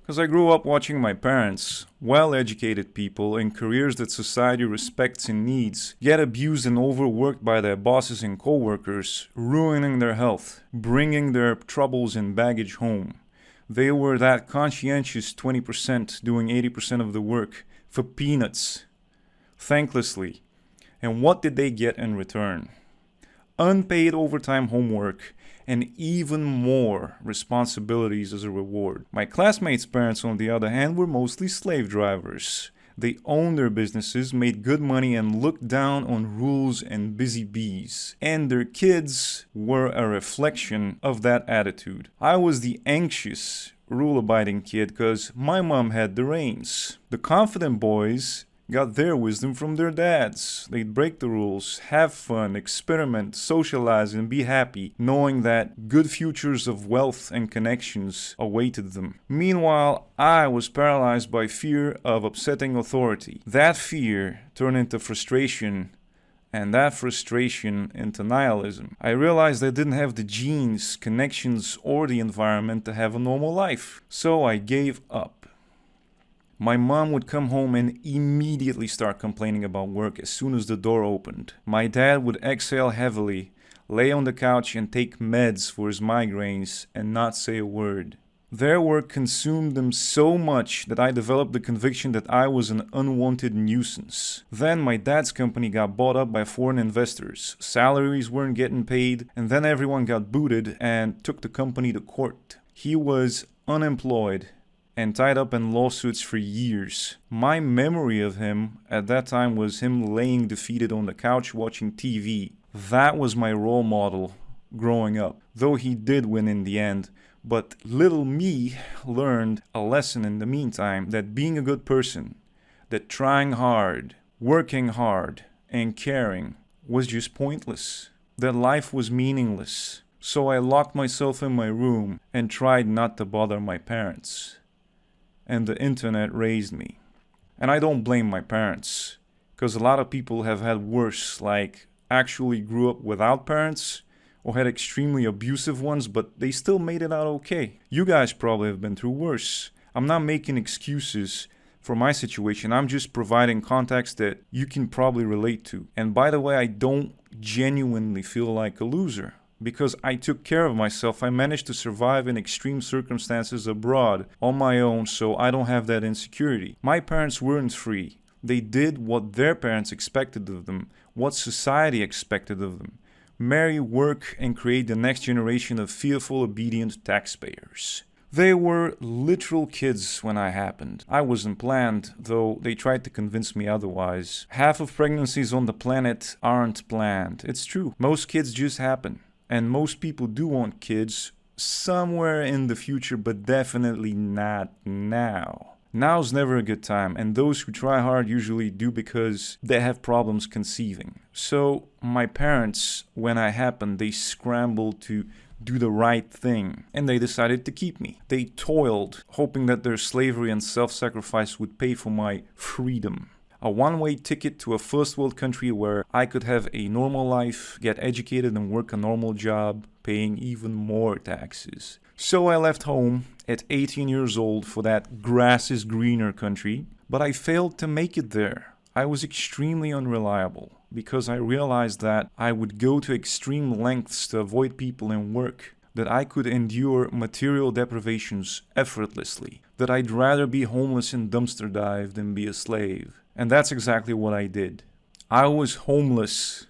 Because I grew up watching my parents, well-educated people in careers that society respects and needs, get abused and overworked by their bosses and co-workers, ruining their health, bringing their troubles and baggage home. They were that conscientious 20% doing 80% of the work for peanuts, thanklessly. And what did they get in return? Unpaid overtime homework, and even more responsibilities as a reward. My classmates' parents, on the other hand, were mostly slave drivers. They owned their businesses, made good money, and looked down on rules and busy bees. And their kids were a reflection of that attitude. I was the anxious, rule-abiding kid because my mom had the reins. The confident boys got their wisdom from their dads. They'd break the rules, have fun, experiment, socialize, and be happy, knowing that good futures of wealth and connections awaited them. Meanwhile, I was paralyzed by fear of upsetting authority. That fear turned into frustration, and that frustration into nihilism. I realized I didn't have the genes, connections, or the environment to have a normal life. So I gave up. My mom would come home and immediately start complaining about work as soon as the door opened. My dad would exhale heavily, lay on the couch and take meds for his migraines and not say a word. Their work consumed them so much that I developed the conviction that I was an unwanted nuisance. Then my dad's company got bought up by foreign investors. Salaries weren't getting paid, and then everyone got booted and took the company to court. He was unemployed and tied up in lawsuits for years. My memory of him at that time was him laying defeated on the couch watching TV. That was my role model growing up, though he did win in the end. But little me learned a lesson in the meantime, that being a good person, that trying hard, working hard, and caring was just pointless, that life was meaningless. So I locked myself in my room and tried not to bother my parents. And the internet raised me. And I don't blame my parents, because a lot of people have had worse, like actually grew up without parents or had extremely abusive ones, but they still made it out okay. You guys probably have been through worse. I'm not making excuses for my situation. I'm just providing context that you can probably relate to. And by the way, I don't genuinely feel like a loser. Because I took care of myself, I managed to survive in extreme circumstances abroad on my own, so I don't have that insecurity. My parents weren't free. They did what their parents expected of them, what society expected of them. Marry, work, and create the next generation of fearful, obedient taxpayers. They were literal kids when I happened. I wasn't planned, though they tried to convince me otherwise. Half of pregnancies on the planet aren't planned. It's true. Most kids just happen. And most people do want kids somewhere in the future, but definitely not now. Now's never a good time, and those who try hard usually do because they have problems conceiving. So my parents, when I happened, they scrambled to do the right thing, and they decided to keep me. They toiled, hoping that their slavery and self-sacrifice would pay for my freedom. A one-way ticket to a first world country where I could have a normal life, get educated and work a normal job, paying even more taxes. So I left home at 18 years old for that grass is greener country, but I failed to make it there. I was extremely unreliable because I realized that I would go to extreme lengths to avoid people and work, that I could endure material deprivations effortlessly, that I'd rather be homeless and dumpster dive than be a slave. And that's exactly what I did. I was homeless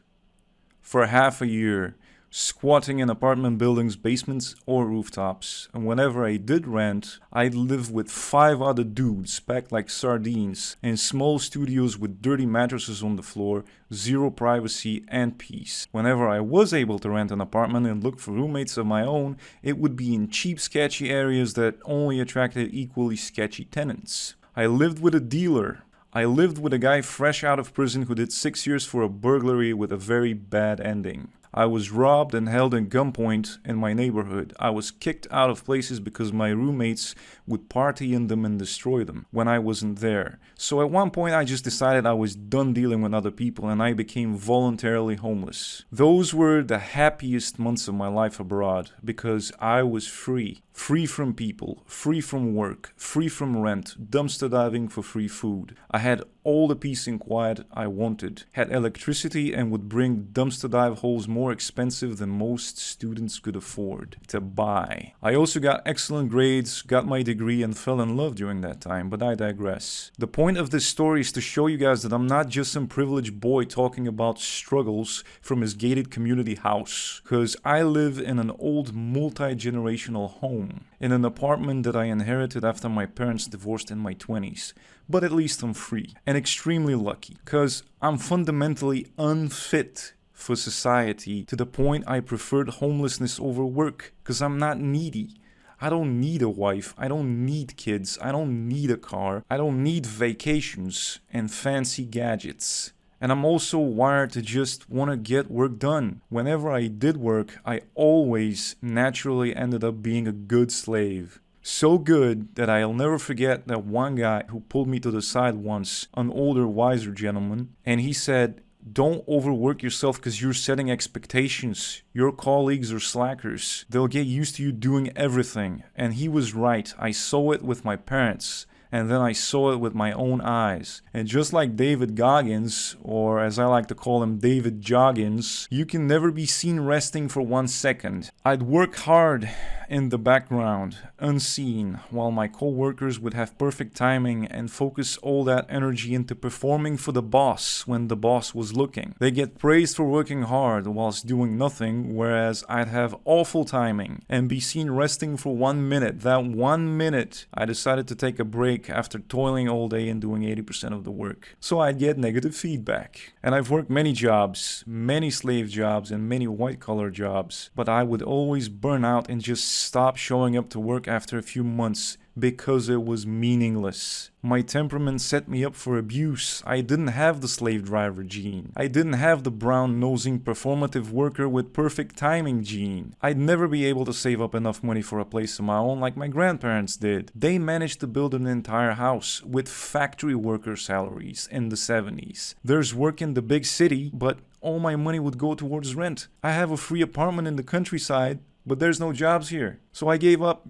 for half a year, squatting in apartment buildings, basements, or rooftops. And whenever I did rent, I'd live with 5 other dudes packed like sardines in small studios with dirty mattresses on the floor, zero privacy and peace. Whenever I was able to rent an apartment and look for roommates of my own, it would be in cheap, sketchy areas that only attracted equally sketchy tenants. I lived with a dealer. I lived with a guy fresh out of prison who did 6 years for a burglary with a very bad ending. I was robbed and held at gunpoint in my neighborhood. I was kicked out of places because my roommates would party in them and destroy them when I wasn't there. So at one point I just decided I was done dealing with other people and I became voluntarily homeless. Those were the happiest months of my life abroad because I was free. Free from people, free from work, free from rent, dumpster diving for free food. I had all the peace and quiet I wanted, had electricity and would bring dumpster dive holes more expensive than most students could afford to buy. I also got excellent grades, got my degree and fell in love during that time, but I digress. The point of this story is to show you guys that I'm not just some privileged boy talking about struggles from his gated community house, because I live in an old multi-generational home, in an apartment that I inherited after my parents divorced in my 20s. But at least I'm free and extremely lucky, because I'm fundamentally unfit for society to the point I preferred homelessness over work, because I'm not needy. I don't need a wife, I don't need kids, I don't need a car, I don't need vacations and fancy gadgets. And I'm also wired to just want to get work done. Whenever I did work, I always naturally ended up being a good slave. So good that I'll never forget that one guy who pulled me to the side once, an older, wiser gentleman, and he said, "Don't overwork yourself because you're setting expectations. Your colleagues are slackers. They'll get used to you doing everything." And he was right. I saw it with my parents. And then I saw it with my own eyes. And just like David Goggins, or as I like to call him, David Joggins, you can never be seen resting for 1 second. I'd work hard in the background, unseen, while my co-workers would have perfect timing and focus all that energy into performing for the boss when the boss was looking. They get praised for working hard whilst doing nothing, whereas I'd have awful timing and be seen resting for 1 minute. That 1 minute, I decided to take a break after toiling all day and doing 80% of the work. So I'd get negative feedback. And I've worked many jobs, many slave jobs and many white-collar jobs, but I would always burn out and just stop showing up to work after a few months because it was meaningless. My temperament set me up for abuse. I didn't have the slave driver gene. I didn't have the brown-nosing performative worker with perfect timing gene. I'd never be able to save up enough money for a place of my own like my grandparents did. They managed to build an entire house with factory worker salaries in the 70s. There's work in the big city, but all my money would go towards rent. I have a free apartment in the countryside, but there's no jobs here. So I gave up.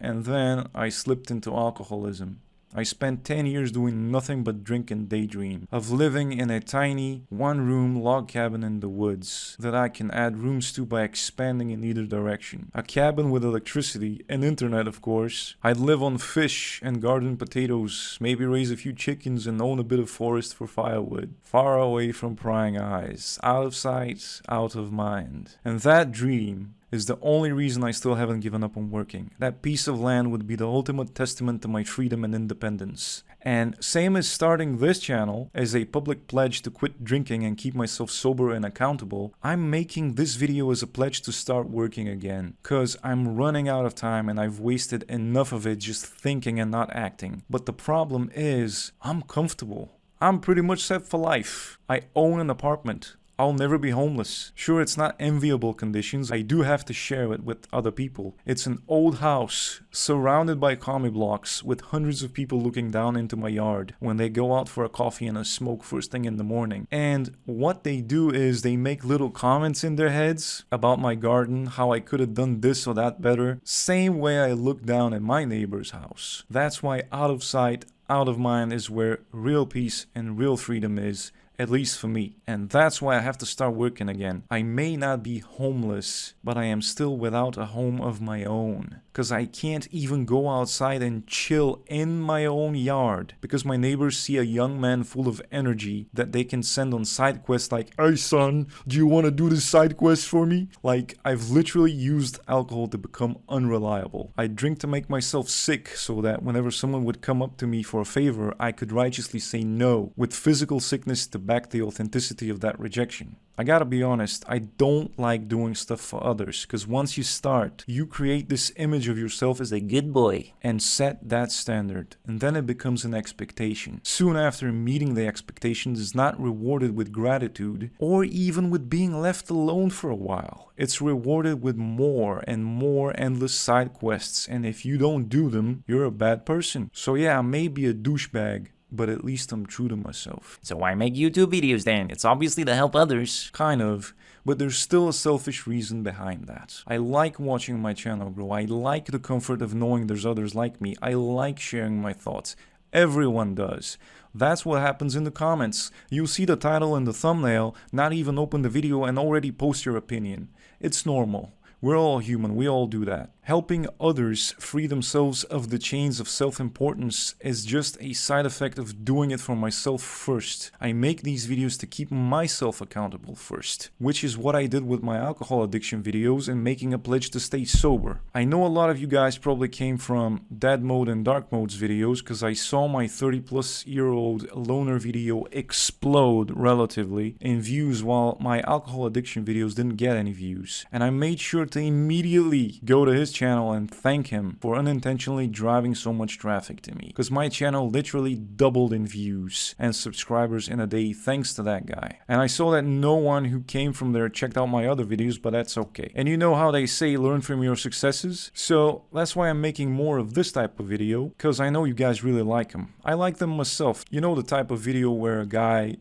And then I slipped into alcoholism. I spent 10 years doing nothing but drink and daydream, of living in a tiny, one-room log cabin in the woods that I can add rooms to by expanding in either direction. A cabin with electricity and internet, of course. I'd live on fish and garden potatoes, maybe raise a few chickens and own a bit of forest for firewood. Far away from prying eyes, out of sight, out of mind. And that dream is the only reason I still haven't given up on working. That piece of land would be the ultimate testament to my freedom and independence. And same as starting this channel as a public pledge to quit drinking and keep myself sober and accountable, I'm making this video as a pledge to start working again. Cause I'm running out of time and I've wasted enough of it just thinking and not acting. But the problem is, I'm comfortable. I'm pretty much set for life. I own an apartment. I'll never be homeless. Sure, it's not enviable conditions. I do have to share it with other people. It's an old house surrounded by commie blocks with hundreds of people looking down into my yard when they go out for a coffee and a smoke first thing in the morning. And what they do is they make little comments in their heads about my garden, how I could have done this or that better. Same way I look down at my neighbor's house. That's why out of sight, out of mind is where real peace and real freedom is. At least for me. And that's why I have to start working again. I may not be homeless, but I am still without a home of my own. Because I can't even go outside and chill in my own yard. Because my neighbors see a young man full of energy that they can send on side quests like, "Hey son, do you want to do this side quest for me?" Like, I've literally used alcohol to become unreliable. I drink to make myself sick so that whenever someone would come up to me for a favor, I could righteously say no, with physical sickness to back the authenticity of that rejection. I gotta be honest, I don't like doing stuff for others, because once you start, you create this image of yourself as a good boy and set that standard, and then it becomes an expectation. Soon after, meeting the expectations is not rewarded with gratitude or even with being left alone for a while. It's rewarded with more and more endless side quests, and if you don't do them, you're a bad person. So yeah, I may be a douchebag, but at least I'm true to myself. So why make YouTube videos then? It's obviously to help others. Kind of, but there's still a selfish reason behind that. I like watching my channel grow. I like the comfort of knowing there's others like me. I like sharing my thoughts. Everyone does. That's what happens in the comments. You'll see the title and the thumbnail, not even open the video and already post your opinion. It's normal. We're all human, we all do that. Helping others free themselves of the chains of self-importance is just a side effect of doing it for myself first. I make these videos to keep myself accountable first, which is what I did with my alcohol addiction videos and making a pledge to stay sober. I know a lot of you guys probably came from Dad Mode and Dark Modes videos because I saw my 30-plus-year-old loner video explode relatively in views while my alcohol addiction videos didn't get any views. And I made sure to immediately go to his channel and thank him for unintentionally driving so much traffic to me, because my channel literally doubled in views and subscribers in a day thanks to that guy. And I saw that no one who came from there checked out my other videos, but that's okay. And you know how they say learn from your successes? So that's why I'm making more of this type of video, because I know you guys really like them. I like them myself. You know, the type of video where a guy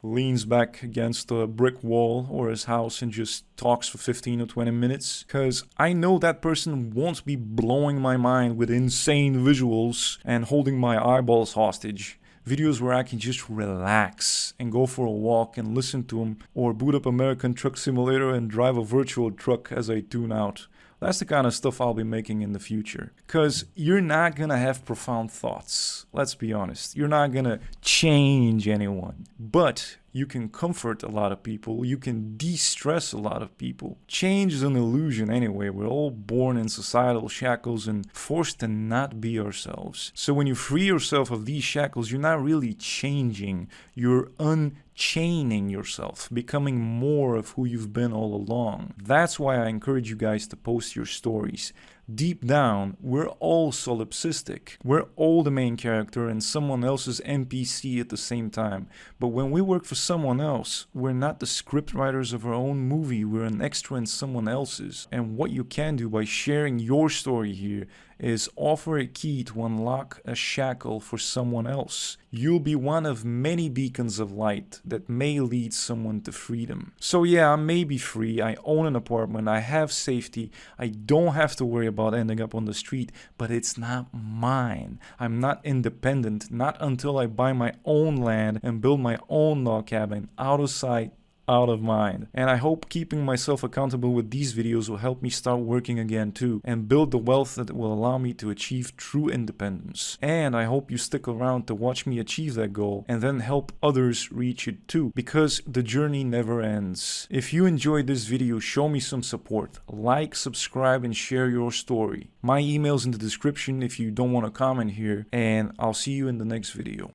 leans back against a brick wall or his house and just talks for 15 or 20 minutes, because I know that person won't be blowing my mind with insane visuals and holding my eyeballs hostage. Videos where I can just relax and go for a walk and listen to them, or boot up American Truck Simulator and drive a virtual truck as I tune out. That's the kind of stuff I'll be making in the future. Because you're not gonna have profound thoughts. Let's be honest. You're not gonna change anyone. But you can comfort a lot of people. You can de-stress a lot of people. Change is an illusion anyway. We're all born in societal shackles and forced to not be ourselves. So when you free yourself of these shackles, you're not really changing. You're unchaining yourself, becoming more of who you've been all along. That's why I encourage you guys to post your stories. Deep down, we're all solipsistic. We're all the main character and someone else's NPC at the same time. But when we work for someone else, we're not the script writers of our own movie. We're an extra in someone else's. And what you can do by sharing your story here is offer a key to unlock a shackle for someone else. You'll be one of many beacons of light that may lead someone to freedom. So yeah, I may be free, I own an apartment, I have safety, I don't have to worry about ending up on the street, but it's not mine. I'm not independent, not until I buy my own land and build my own log cabin, out of sight, out of mind. And I hope keeping myself accountable with these videos will help me start working again too, and build the wealth that will allow me to achieve true independence. And I hope you stick around to watch me achieve that goal and then help others reach it too, because the journey never ends. If you enjoyed this video, show me some support. Like, subscribe, and share your story. My email's in the description if you don't want to comment here, and I'll see you in the next video.